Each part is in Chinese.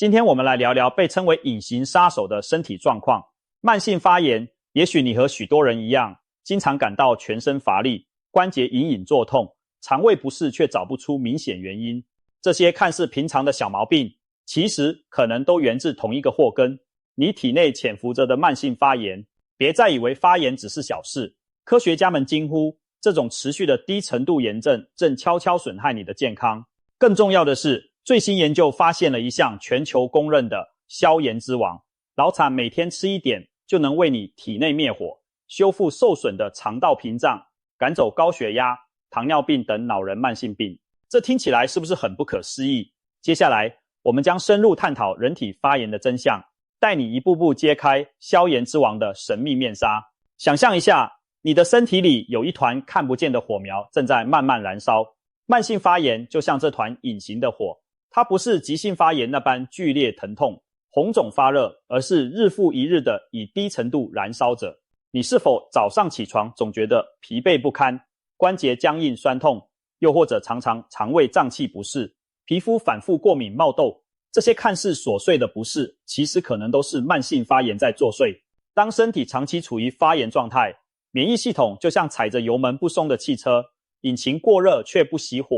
今天我们来聊聊被称为隐形杀手的身体状况。慢性发炎，也许你和许多人一样，经常感到全身乏力，关节隐隐作痛，肠胃不适却找不出明显原因。这些看似平常的小毛病，其实可能都源自同一个祸根，你体内潜伏着的慢性发炎。别再以为发炎只是小事，科学家们惊呼，这种持续的低程度炎症正悄悄损害你的健康。更重要的是，最新研究发现了一项全球公认的消炎之王，老产每天吃一点就能为你体内灭火，修复受损的肠道屏障，赶走高血压、糖尿病等老人慢性病。这听起来是不是很不可思议？接下来我们将深入探讨人体发炎的真相，带你一步步揭开消炎之王的神秘面纱。想象一下，你的身体里有一团看不见的火苗正在慢慢燃烧。慢性发炎就像这团隐形的火，它不是急性发炎那般剧烈疼痛、红肿发热，而是日复一日的以低程度燃烧着。你是否早上起床总觉得疲惫不堪，关节僵硬酸痛，又或者常常肠胃胀气不适，皮肤反复过敏冒痘？这些看似琐碎的不适，其实可能都是慢性发炎在作祟。当身体长期处于发炎状态，免疫系统就像踩着油门不松的汽车，引擎过热却不熄火，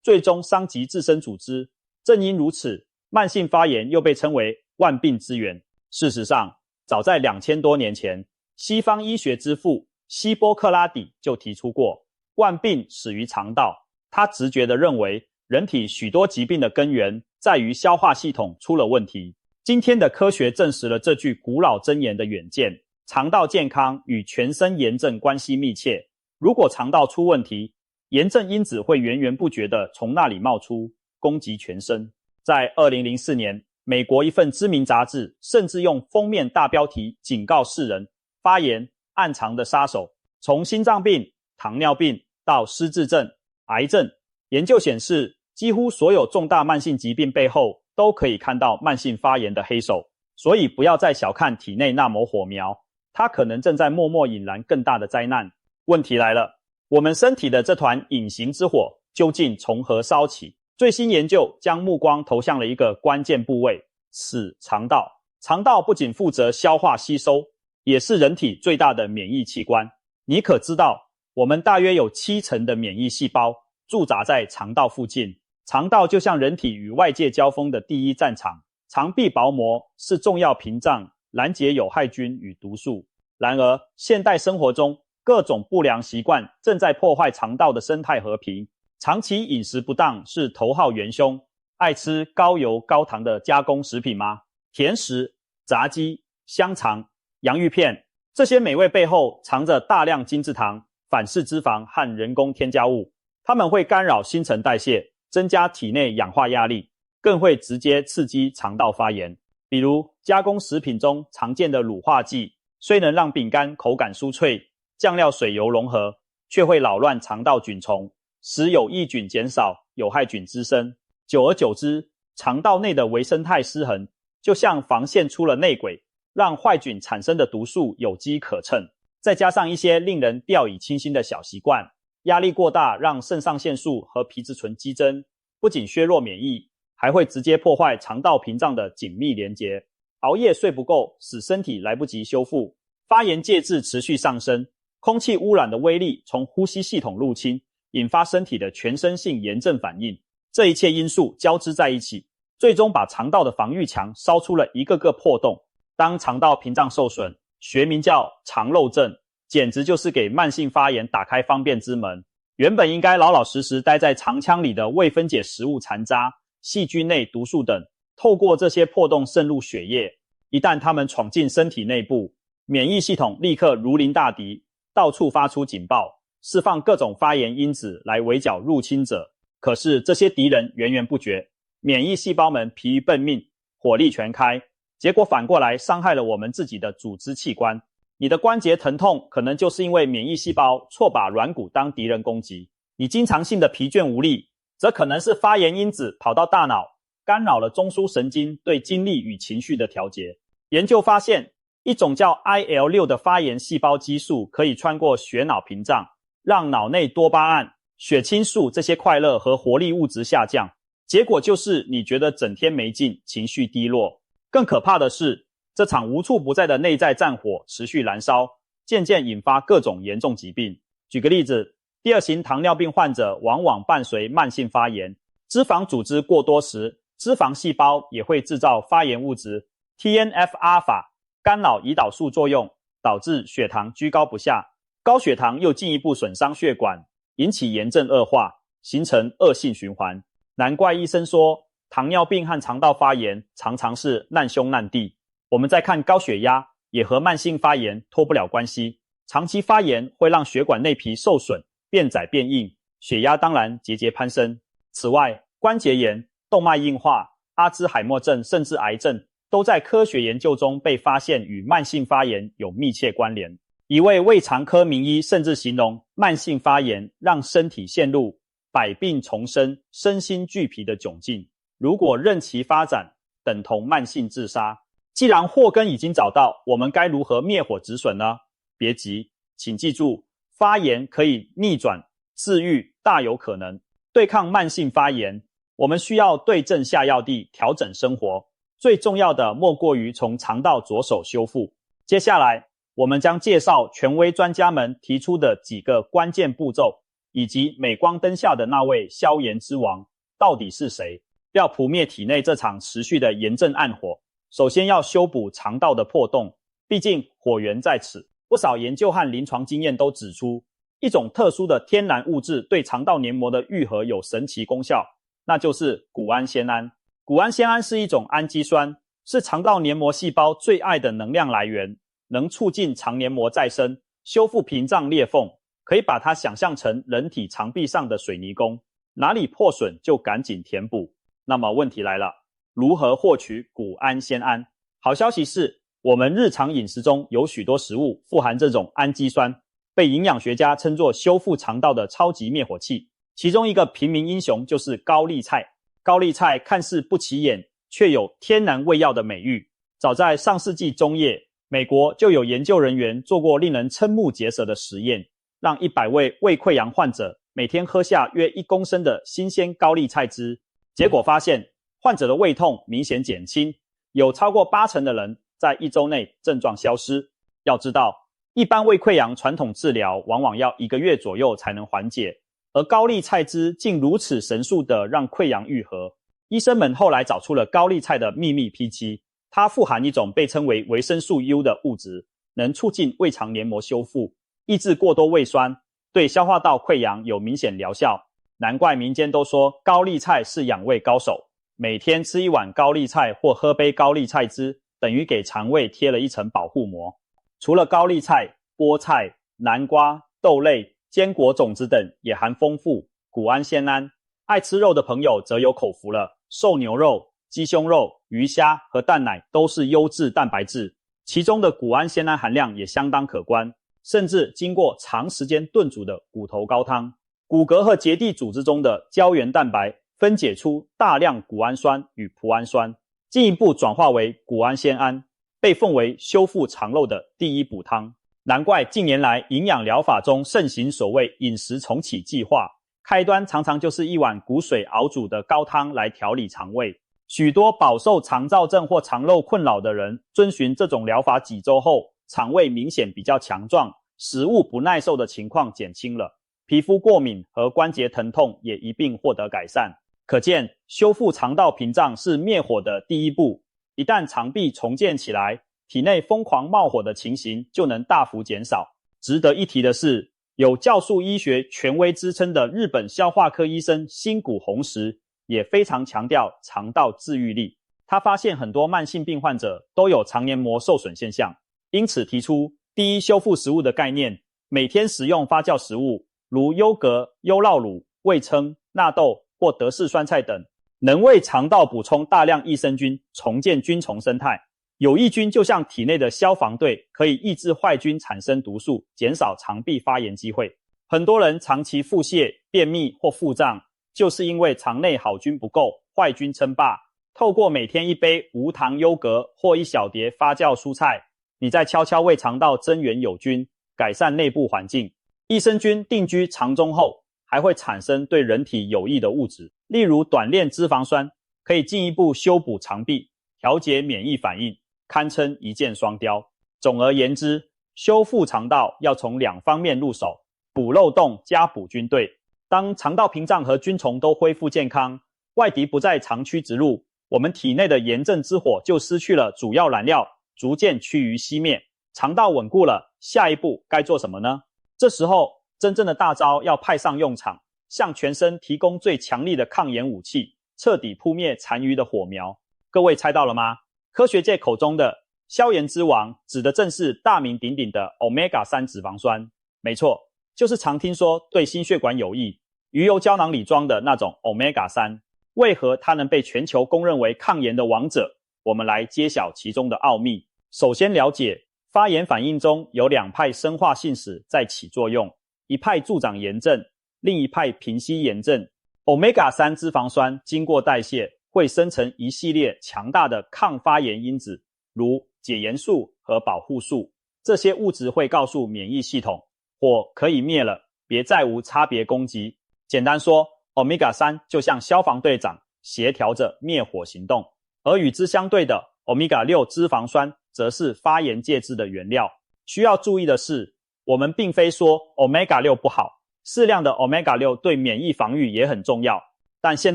最终伤及自身组织。正因如此，慢性发炎又被称为万病之源。事实上，早在2000多年前，西方医学之父希波克拉底就提出过，万病始于肠道。他直觉地认为，人体许多疾病的根源在于消化系统出了问题。今天的科学证实了这句古老箴言的远见，肠道健康与全身炎症关系密切。如果肠道出问题，炎症因子会源源不绝地从那里冒出，攻击全身。在2004年，美国一份知名杂志甚至用封面大标题警告世人，发炎，暗藏的杀手。从心脏病、糖尿病到失智症、癌症，研究显示，几乎所有重大慢性疾病背后都可以看到慢性发炎的黑手。所以不要再小看体内那抹火苗，它可能正在默默引燃更大的灾难。问题来了，我们身体的这团隐形之火究竟从何烧起？最新研究将目光投向了一个关键部位，此肠道。肠道不仅负责消化吸收，也是人体最大的免疫器官。你可知道，我们大约有70%的免疫细胞驻扎在肠道附近。肠道就像人体与外界交锋的第一战场，肠壁薄膜是重要屏障，拦截有害菌与毒素。然而，现代生活中各种不良习惯正在破坏肠道的生态和平。长期饮食不当是头号元凶。爱吃高油高糖的加工食品吗？甜食、炸鸡、香肠、洋芋片，这些美味背后藏着大量精制糖、反式脂肪和人工添加物。它们会干扰新陈代谢，增加体内氧化压力，更会直接刺激肠道发炎。比如加工食品中常见的乳化剂，虽能让饼干口感酥脆，酱料水油融合，却会扰乱肠道菌丛，使有益菌减少，有害菌滋生。久而久之，肠道内的微生态失衡，就像防线出了内鬼，让坏菌产生的毒素有机可乘。再加上一些令人掉以轻心的小习惯，压力过大让肾上腺素和皮质醇激增，不仅削弱免疫，还会直接破坏肠道屏障的紧密连结。熬夜睡不够，使身体来不及修复，发炎介质持续上升，空气污染的威力从呼吸系统入侵，引发身体的全身性炎症反应。这一切因素交织在一起，最终把肠道的防御墙烧出了一个个破洞。当肠道屏障受损，学名叫肠漏症，简直就是给慢性发炎打开方便之门。原本应该老老实实待在肠腔里的未分解食物残渣、细菌内毒素等，透过这些破洞渗入血液。一旦它们闯进身体内部，免疫系统立刻如临大敌，到处发出警报，释放各种发炎因子来围剿入侵者。可是这些敌人源源不绝，免疫细胞们疲于奔命，火力全开，结果反过来伤害了我们自己的组织器官。你的关节疼痛可能就是因为免疫细胞错把软骨当敌人攻击，你经常性的疲倦无力，则可能是发炎因子跑到大脑，干扰了中枢神经对精力与情绪的调节。研究发现，一种叫 IL-6 的发炎细胞激素可以穿过血脑屏障，让脑内多巴胺、血清素这些快乐和活力物质下降，结果就是你觉得整天没劲，情绪低落。更可怕的是，这场无处不在的内在战火持续燃烧，渐渐引发各种严重疾病。举个例子，第二型糖尿病患者往往伴随慢性发炎，脂肪组织过多时，脂肪细胞也会制造发炎物质 TNF-α， 干扰胰岛素作用，导致血糖居高不下。高血糖又进一步损伤血管，引起炎症恶化，形成恶性循环。难怪医生说，糖尿病和肠道发炎常常是难兄难弟。我们再看高血压，也和慢性发炎脱不了关系。长期发炎会让血管内皮受损，变窄变硬，血压当然节节攀升。此外，关节炎、动脉硬化、阿兹海默症甚至癌症都在科学研究中被发现与慢性发炎有密切关联。一位胃肠科名医甚至形容慢性发炎让身体陷入百病丛生、身心俱疲的窘境，如果任其发展，等同慢性自杀。既然祸根已经找到，我们该如何灭火止损呢？别急，请记住，发炎可以逆转，治愈大有可能。对抗慢性发炎，我们需要对症下药地调整生活，最重要的莫过于从肠道着手修复。接下来，我们将介绍权威专家们提出的几个关键步骤，以及镁光灯下的那位消炎之王到底是谁。要扑灭体内这场持续的炎症暗火，首先要修补肠道的破洞，毕竟火源在此。不少研究和临床经验都指出，一种特殊的天然物质对肠道黏膜的愈合有神奇功效，那就是谷氨酰胺。谷氨酰胺是一种氨基酸，是肠道黏膜细胞最爱的能量来源，能促进肠黏膜再生，修复屏障裂缝，可以把它想象成人体肠壁上的水泥工，哪里破损就赶紧填补。那么问题来了，如何获取谷氨酰胺？好消息是，我们日常饮食中有许多食物富含这种氨基酸，被营养学家称作修复肠道的超级灭火器。其中一个平民英雄就是高丽菜。高丽菜看似不起眼，却有天然胃药的美誉。早在上世纪中叶，美国就有研究人员做过令人瞠目结舌的实验，让100位胃溃疡患者每天喝下约1公升的新鲜高丽菜汁，结果发现患者的胃痛明显减轻，有超过80%的人在1周内症状消失。要知道，一般胃溃疡传统治疗往往要1个月左右才能缓解，而高丽菜汁竟如此神速地让溃疡愈合。医生们后来找出了高丽菜的秘密郫基，它富含一种被称为维生素 U 的物质，能促进胃肠黏膜修复，抑制过多胃酸，对消化道溃疡有明显疗效。难怪民间都说高丽菜是养胃高手，每天吃1碗高丽菜或喝杯高丽菜汁，等于给肠胃贴了一层保护膜。除了高丽菜，菠菜、南瓜、豆类、坚果种子等也含丰富谷氨酰胺。爱吃肉的朋友则有口福了，瘦牛肉、鸡胸肉、鱼虾和蛋奶都是优质蛋白质，其中的谷氨酰胺含量也相当可观，甚至经过长时间炖煮的骨头高汤。骨骼和结缔组织中的胶原蛋白分解出大量谷氨酸与葡氨酸，进一步转化为谷氨酰胺，被奉为修复肠漏的第一补汤。难怪近年来营养疗法中盛行所谓饮食重启计划，开端常常就是1碗骨水熬煮的高汤来调理肠胃。许多饱受肠燥症或肠漏困扰的人，遵循这种疗法几周后，肠胃明显比较强壮，食物不耐受的情况减轻了，皮肤过敏和关节疼痛也一并获得改善。可见，修复肠道屏障是灭火的第一步。一旦肠壁重建起来，体内疯狂冒火的情形就能大幅减少。值得一提的是，有酵素医学权威之称的日本消化科医生新谷弘实也非常强调肠道治愈力。他发现很多慢性病患者都有肠黏膜受损现象，因此提出第一修复食物的概念，每天食用发酵食物，如优格、优酪乳、味噌、纳豆或德式酸菜等，能为肠道补充大量益生菌，重建菌丛生态。有益菌就像体内的消防队，可以抑制坏菌产生毒素，减少肠壁发炎机会。很多人长期腹泻、便秘或腹胀，就是因为肠内好菌不够，坏菌称霸。透过每天1杯无糖优格或1小碟发酵蔬菜，你在悄悄为肠道增援友菌，改善内部环境。益生菌定居肠中后，还会产生对人体有益的物质，例如短链脂肪酸可以进一步修补肠壁，调节免疫反应，堪称一箭双雕。总而言之，修复肠道要从2方面入手，补漏洞加补军队。当肠道屏障和菌丛都恢复健康，外敌不再长驱直入，我们体内的炎症之火就失去了主要燃料，逐渐趋于熄灭。肠道稳固了，下一步该做什么呢？这时候真正的大招要派上用场，向全身提供最强力的抗炎武器，彻底扑灭残余的火苗。各位猜到了吗？科学界口中的消炎之王指的正是大名鼎鼎的 Omega-3 脂肪酸。没错，就是常听说对心血管有益、鱼油胶囊里装的那种 Omega-3。为何它能被全球公认为抗炎的王者？我们来揭晓其中的奥秘。首先了解发炎反应中有2派生化性使在起作用，一派助长炎症，另一派平息炎症。Omega-3 脂肪酸经过代谢会生成一系列强大的抗发炎因子，如解炎素和保护素。这些物质会告诉免疫系统，火可以灭了，别再无差别攻击。简单说， Omega-3 就像消防队长，协调着灭火行动。而与之相对的 Omega-6 脂肪酸则是发炎介质的原料。需要注意的是，我们并非说 Omega-6 不好，适量的 Omega-6 对免疫防御也很重要，但现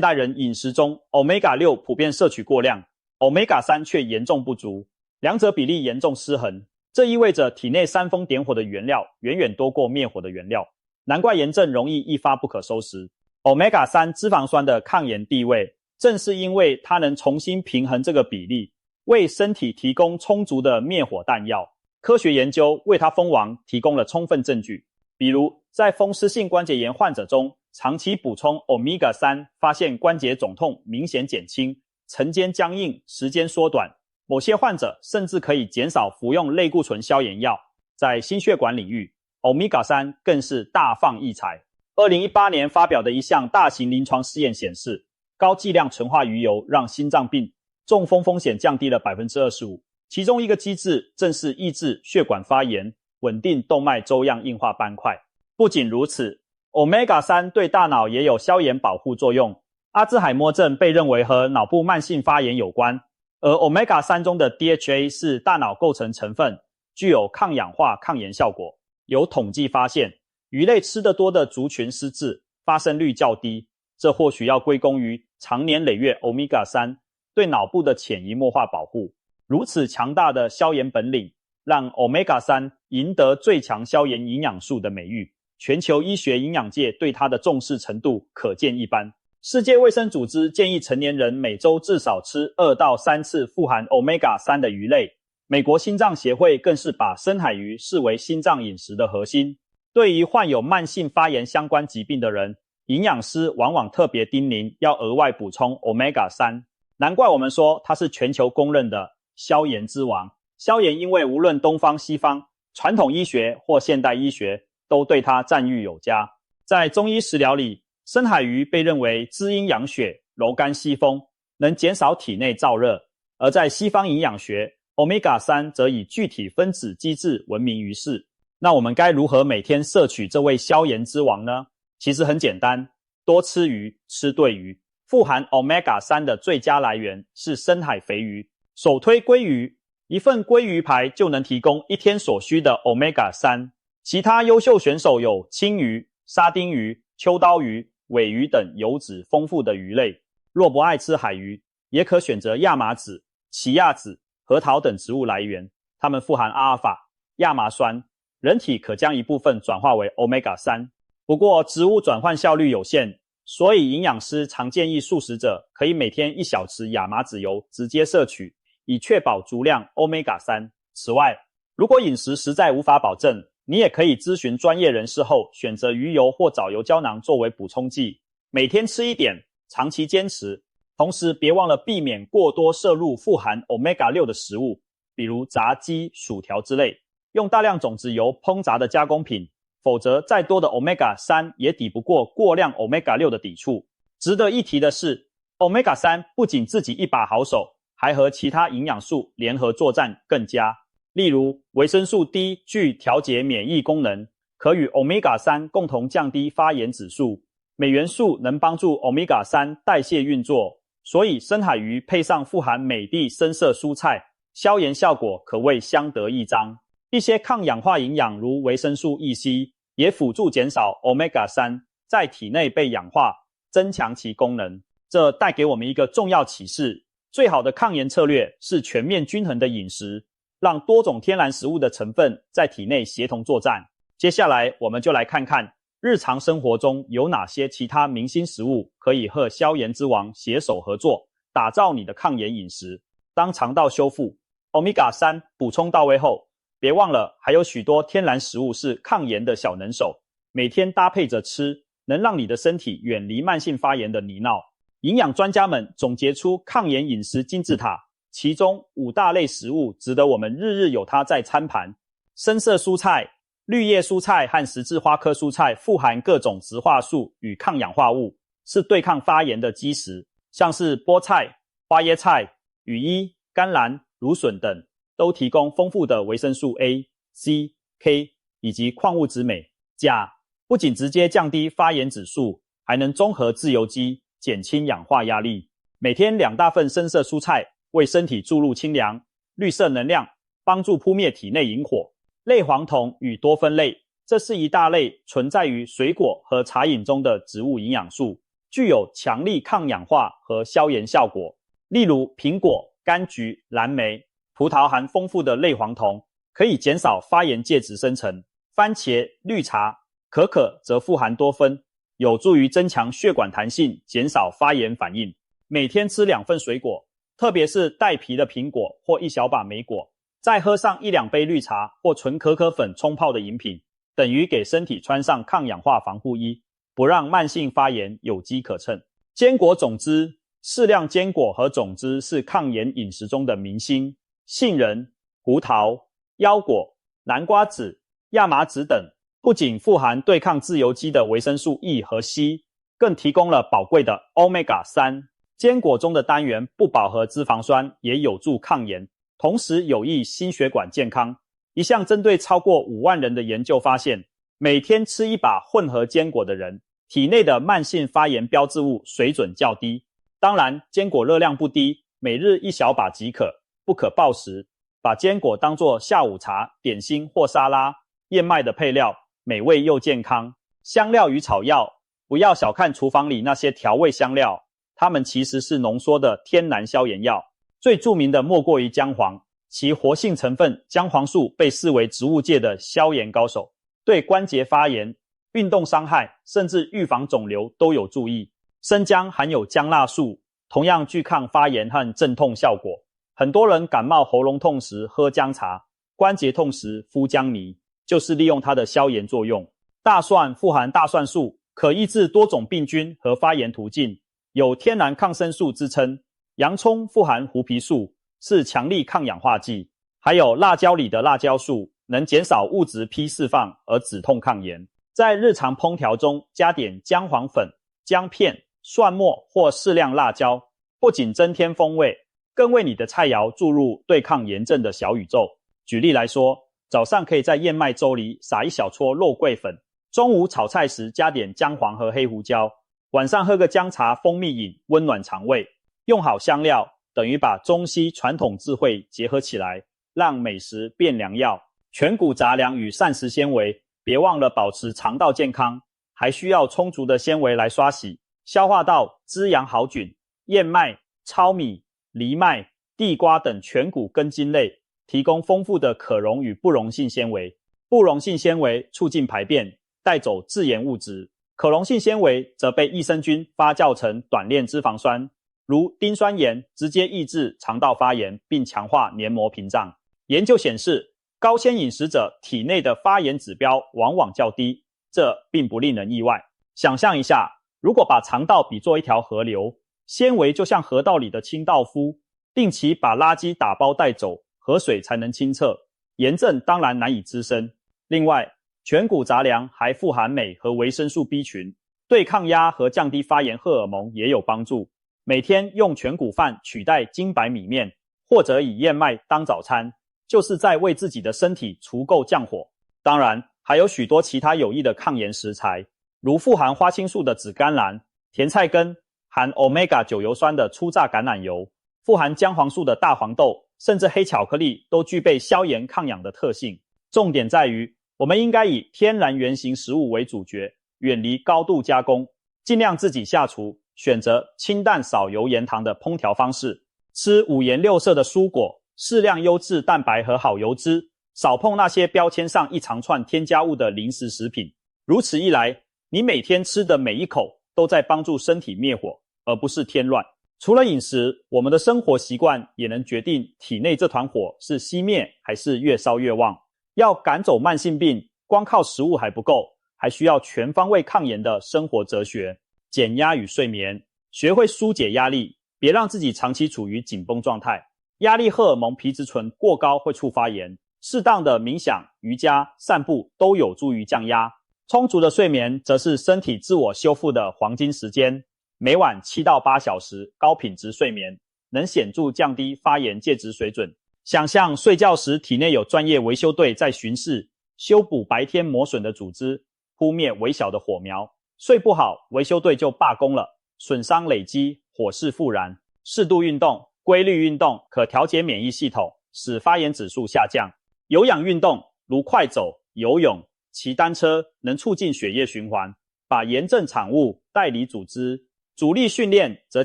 代人饮食中 Omega-6 普遍摄取过量， Omega-3 却严重不足，两者比例严重失衡。这意味着体内煽风点火的原料远远多过灭火的原料，难怪炎症容易一发不可收拾。Omega-3 脂肪酸的抗炎地位，正是因为它能重新平衡这个比例，为身体提供充足的灭火弹药。科学研究为它封王提供了充分证据，比如在风湿性关节炎患者中，长期补充 Omega-3 发现关节肿痛明显减轻，晨间僵硬时间缩短，某些患者甚至可以减少服用类固醇消炎药。在心血管领域， Omega-3 更是大放异彩。2018年发表的一项大型临床试验显示，高剂量纯化鱼油让心脏病、中风风险降低了 25%， 其中一个机制正是抑制血管发炎，稳定动脉粥样硬化斑块。不仅如此， Omega-3 对大脑也有消炎保护作用。阿兹海默症被认为和脑部慢性发炎有关，而 Omega-3 中的 DHA 是大脑构成成分，具有抗氧化抗炎效果。有统计发现，鱼类吃得多的族群失智发生率较低，这或许要归功于长年累月 Omega-3 对脑部的潜移默化保护。如此强大的消炎本领，让 Omega-3 赢得最强消炎营养素的美誉，全球医学营养界对它的重视程度可见一斑。世界卫生组织建议成年人每周至少吃2到3次富含 Omega-3 的鱼类。美国心脏协会更是把深海鱼视为心脏饮食的核心。对于患有慢性发炎相关疾病的人，营养师往往特别叮咛要额外补充 Omega-3。难怪我们说它是全球公认的消炎之王。消炎因为无论东方西方，传统医学或现代医学都对它赞誉有加。在中医食疗里，深海鱼被认为滋阴养血、柔肝息风，能减少体内燥热。而在西方营养学， Omega-3 则以具体分子机制闻名于世。那我们该如何每天摄取这位消炎之王呢？其实很简单，多吃鱼，吃对鱼。富含 Omega-3 的最佳来源是深海肥鱼，首推鲑鱼，一份鲑鱼排就能提供一天所需的 Omega-3。其他优秀选手有青鱼、沙丁鱼、秋刀鱼、尾鱼等油脂丰富的鱼类。若不爱吃海鱼，也可选择亚麻籽、奇亚籽、核桃等植物来源，它们富含阿尔法、亚麻酸，人体可将一部分转化为 Omega-3。不过植物转换效率有限，所以营养师常建议素食者可以每天1小匙亚麻籽油直接摄取，以确保足量 Omega-3。此外，如果饮食实在无法保证，你也可以咨询专业人士后选择鱼油或藻油胶囊作为补充剂，每天吃一点，长期坚持。同时别忘了避免过多摄入富含 Omega-6 的食物，比如炸鸡、薯条之类，用大量种子油烹炸的加工品，否则再多的 Omega-3 也抵不过过量 Omega-6 的抵触。值得一提的是， Omega-3 不仅自己一把好手，还和其他营养素联合作战更佳。例如维生素 D 具调节免疫功能，可与 Omega-3 共同降低发炎指数。镁元素能帮助 Omega-3 代谢运作，所以深海鱼配上富含镁的深色蔬菜，消炎效果可谓相得益彰。一些抗氧化营养如维生素 E、C 也辅助减少 Omega-3 在体内被氧化，增强其功能。这带给我们一个重要启示，最好的抗炎策略是全面均衡的饮食，让多种天然食物的成分在体内协同作战。接下来我们就来看看日常生活中有哪些其他明星食物可以和消炎之王携手合作，打造你的抗炎饮食。当肠道修复 Omega-3 补充到位后，别忘了还有许多天然食物是抗炎的小能手，每天搭配着吃，能让你的身体远离慢性发炎的泥淖。营养专家们总结出抗炎饮食金字塔，其中5大类食物值得我们日日有它在餐盘。深色蔬菜、绿叶蔬菜和十字花科蔬菜富含各种植化素与抗氧化物，是对抗发炎的基石。像是菠菜、花椰菜、羽衣、甘蓝、芦笋等，都提供丰富的维生素 A、C、K 以及矿物质镁、钾，不仅直接降低发炎指数，还能中和自由基，减轻氧化压力。每天2大份深色蔬菜，为身体注入清凉、绿色能量，帮助扑灭体内萤火。类黄酮与多酚类，这是一大类存在于水果和茶饮中的植物营养素，具有强力抗氧化和消炎效果。例如苹果、柑橘、蓝莓、葡萄含丰富的类黄酮，可以减少发炎介质生成。番茄、绿茶、可可则富含多酚，有助于增强血管弹性，减少发炎反应。每天吃2份水果，特别是带皮的苹果或一小把莓果，再喝上1-2杯绿茶或纯可可粉冲泡的饮品，等于给身体穿上抗氧化防护衣，不让慢性发炎有机可乘。坚果种汁，适量坚果和种汁是抗炎饮食中的明星。杏仁、胡桃、腰果、南瓜子、亚麻籽等，不仅富含对抗自由基的维生素 E 和 C， 更提供了宝贵的 Omega-3。坚果中的单元不饱和脂肪酸也有助抗炎，同时有益心血管健康。一项针对超过5万人的研究发现，每天吃1把混合坚果的人，体内的慢性发炎标志物水准较低。当然，坚果热量不低，每日1小把即可，不可暴食。把坚果当作下午茶、点心或沙拉，燕麦的配料，美味又健康。香料与草药，不要小看厨房里那些调味香料，它们其实是浓缩的天然消炎药。最著名的莫过于姜黄，其活性成分姜黄素被视为植物界的消炎高手，对关节发炎、运动伤害甚至预防肿瘤都有助益。生姜含有姜辣素，同样具抗发炎和镇痛效果。很多人感冒喉咙痛时喝姜茶，关节痛时敷姜泥，就是利用它的消炎作用。大蒜富含大蒜素，可抑制多种病菌和发炎途径，有天然抗生素之称。洋葱富含胡皮素，是强力抗氧化剂。还有辣椒里的辣椒素，能减少物质批释放而止痛抗炎。在日常烹调中加点姜黄粉、姜片、蒜末或适量辣椒，不仅增添风味，更为你的菜肴注入对抗炎症的小宇宙。举例来说，早上可以在燕麦粥里撒一小撮肉桂粉，中午炒菜时加点姜黄和黑胡椒，晚上喝个姜茶蜂蜜饮，温暖肠胃。用好香料，等于把中西传统智慧结合起来，让美食变良药。全谷杂粮与膳食纤维，别忘了保持肠道健康，还需要充足的纤维来刷洗消化道，滋养好菌。燕麦、糙米、藜麦、地瓜等全谷根茎类提供丰富的可溶与不溶性纤维。不溶性纤维促进排便，带走致炎物质；可溶性纤维则被益生菌发酵成短链脂肪酸，如丁酸盐，直接抑制肠道发炎，并强化黏膜屏障。研究显示，高纤饮食者体内的发炎指标往往较低，这并不令人意外。想象一下，如果把肠道比作一条河流，纤维就像河道里的清道夫，定期把垃圾打包带走，河水才能清澈，炎症当然难以滋生。另外，全谷杂粮还富含镁和维生素 B 群，对抗压和降低发炎荷尔蒙也有帮助。每天用全谷饭取代精白米面，或者以燕麦当早餐，就是在为自己的身体除垢降火。当然，还有许多其他有益的抗炎食材，如富含花青素的紫甘蓝、甜菜根、含 Omega-9 油酸的初榨橄榄油、富含姜黄素的大黄豆，甚至黑巧克力都具备消炎抗氧的特性。重点在于，我们应该以天然原型食物为主角，远离高度加工，尽量自己下厨，选择清淡少油盐糖的烹调方式，吃五颜六色的蔬果，适量优质蛋白和好油脂，少碰那些标签上一长串添加物的零食食品。如此一来，你每天吃的每一口都在帮助身体灭火，而不是添乱。除了饮食，我们的生活习惯也能决定体内这团火是熄灭还是越烧越旺。要赶走慢性病，光靠食物还不够，还需要全方位抗炎的生活哲学。减压与睡眠，学会疏解压力，别让自己长期处于紧绷状态。压力荷尔蒙皮质醇过高会触发炎，适当的冥想、瑜伽、散步都有助于降压。充足的睡眠则是身体自我修复的黄金时间，每晚7到8小时高品质睡眠，能显著降低发炎介质水准。想象睡觉时体内有专业维修队在巡视，修补白天磨损的组织，扑灭微小的火苗。睡不好，维修队就罢工了，损伤累积，火势复燃。适度运动，规律运动可调节免疫系统，使发炎指数下降。有氧运动如快走、游泳、骑单车能促进血液循环，把炎症产物带离组织。阻力训练则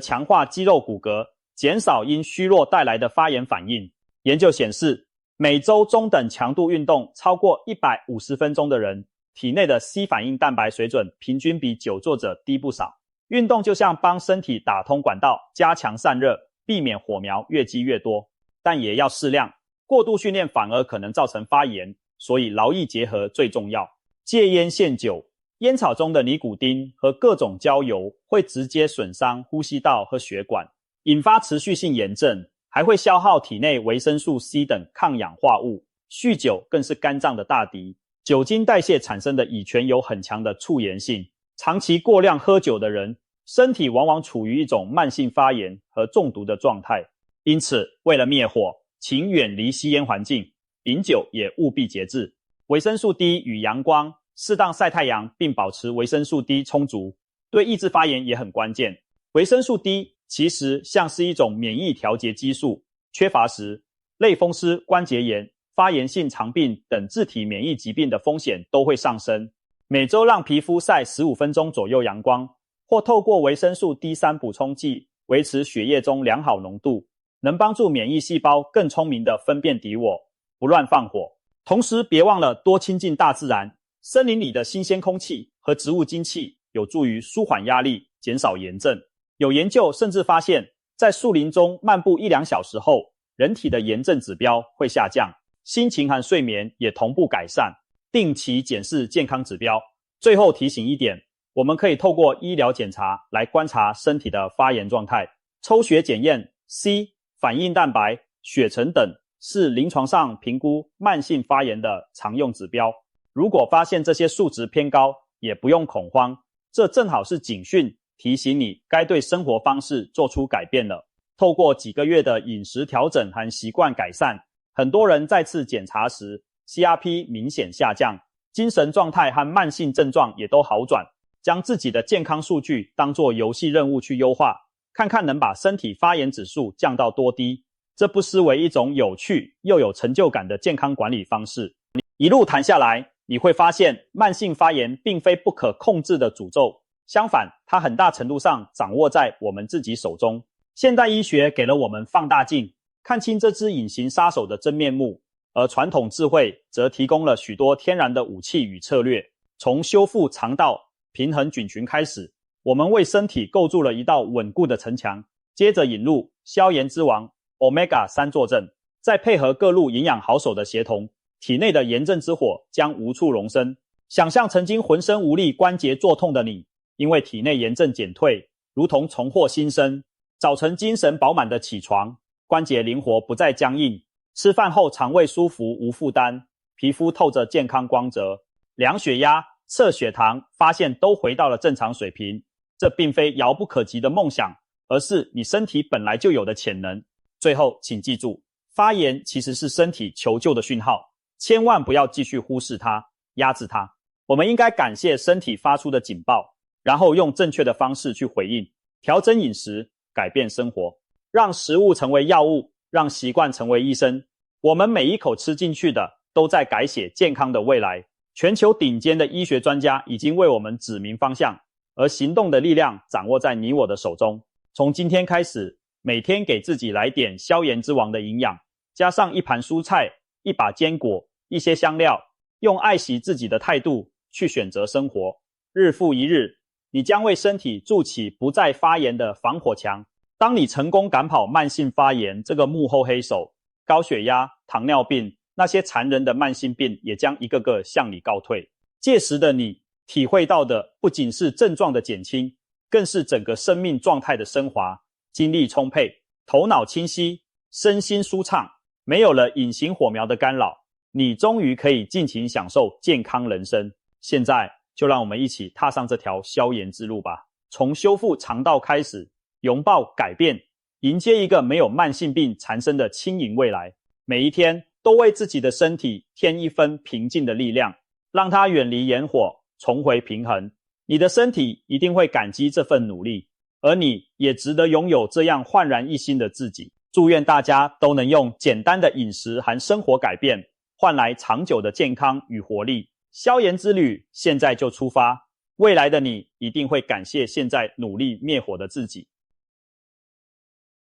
强化肌肉骨骼，减少因虚弱带来的发炎反应。研究显示，每周中等强度运动超过150分钟的人，体内的 C 反应蛋白水准平均比久坐者低不少。运动就像帮身体打通管道，加强散热，避免火苗越积越多。但也要适量，过度训练反而可能造成发炎，所以劳逸结合最重要。戒烟限酒，烟草中的尼古丁和各种焦油会直接损伤呼吸道和血管，引发持续性炎症，还会消耗体内维生素 C 等抗氧化物。酗酒更是肝脏的大敌，酒精代谢产生的乙醛有很强的促炎性，长期过量喝酒的人，身体往往处于一种慢性发炎和中毒的状态。因此，为了灭火，请远离吸烟环境，饮酒也务必节制。维生素 D 与阳光，适当晒太阳并保持维生素 D 充足，对抑制发炎也很关键。维生素 D 其实像是一种免疫调节激素，缺乏时，类风湿、关节炎、发炎性肠病等自体免疫疾病的风险都会上升。每周让皮肤晒15分钟左右阳光，或透过维生素 D3 补充剂维持血液中良好浓度，能帮助免疫细胞更聪明地分辨敌我，不乱放火。同时别忘了多亲近大自然，森林里的新鲜空气和植物精气有助于舒缓压力，减少炎症。有研究甚至发现，在树林中漫步1-2小时后，人体的炎症指标会下降，心情和睡眠也同步改善。定期检视健康指标。最后提醒一点，我们可以透过医疗检查来观察身体的发炎状态。抽血检验 C、反应蛋白、血橙等是临床上评估慢性发炎的常用指标。如果发现这些数值偏高，也不用恐慌，这正好是警讯，提醒你该对生活方式做出改变了。透过几个月的饮食调整和习惯改善，很多人再次检查时 CRP 明显下降，精神状态和慢性症状也都好转。将自己的健康数据当作游戏任务去优化，看看能把身体发炎指数降到多低。这不失为一种有趣又有成就感的健康管理方式。一路谈下来，你会发现慢性发炎并非不可控制的诅咒，相反，它很大程度上掌握在我们自己手中。现代医学给了我们放大镜，看清这只隐形杀手的真面目，而传统智慧则提供了许多天然的武器与策略。从修复肠道、平衡菌群开始，我们为身体构筑了一道稳固的城墙，接着引入消炎之王 Omega-3 坐镇，再配合各路营养好手的协同，体内的炎症之火将无处容身。想象曾经浑身无力、关节作痛的你，因为体内炎症减退，如同重获新生。早晨精神饱满的起床，关节灵活不再僵硬，吃饭后肠胃舒服无负担，皮肤透着健康光泽。量血压、测血糖，发现都回到了正常水平。这并非遥不可及的梦想，而是你身体本来就有的潜能。最后请记住，发炎其实是身体求救的讯号，千万不要继续忽视它、压制它。我们应该感谢身体发出的警报，然后用正确的方式去回应，调整饮食，改变生活，让食物成为药物，让习惯成为医生。我们每一口吃进去的都在改写健康的未来。全球顶尖的医学专家已经为我们指明方向，而行动的力量掌握在你我的手中。从今天开始，每天给自己来点消炎之王的营养，加上一盘蔬菜，一把坚果，一些香料，用爱惜自己的态度去选择生活。日复一日，你将为身体筑起不再发炎的防火墙。当你成功赶跑慢性发炎这个幕后黑手，高血压、糖尿病，那些残忍的慢性病也将一个个向你告退。届时的你体会到的不仅是症状的减轻，更是整个生命状态的升华，精力充沛，头脑清晰，身心舒畅，没有了隐形火苗的干扰，你终于可以尽情享受健康人生。现在就让我们一起踏上这条消炎之路吧，从修复肠道开始，拥抱改变，迎接一个没有慢性病缠身的轻盈未来。每一天都为自己的身体添一分平静的力量，让它远离炎火，重回平衡。你的身体一定会感激这份努力，而你也值得拥有这样焕然一新的自己。祝愿大家都能用简单的饮食和生活改变，换来长久的健康与活力。消炎之旅现在就出发，未来的你一定会感谢现在努力灭火的自己。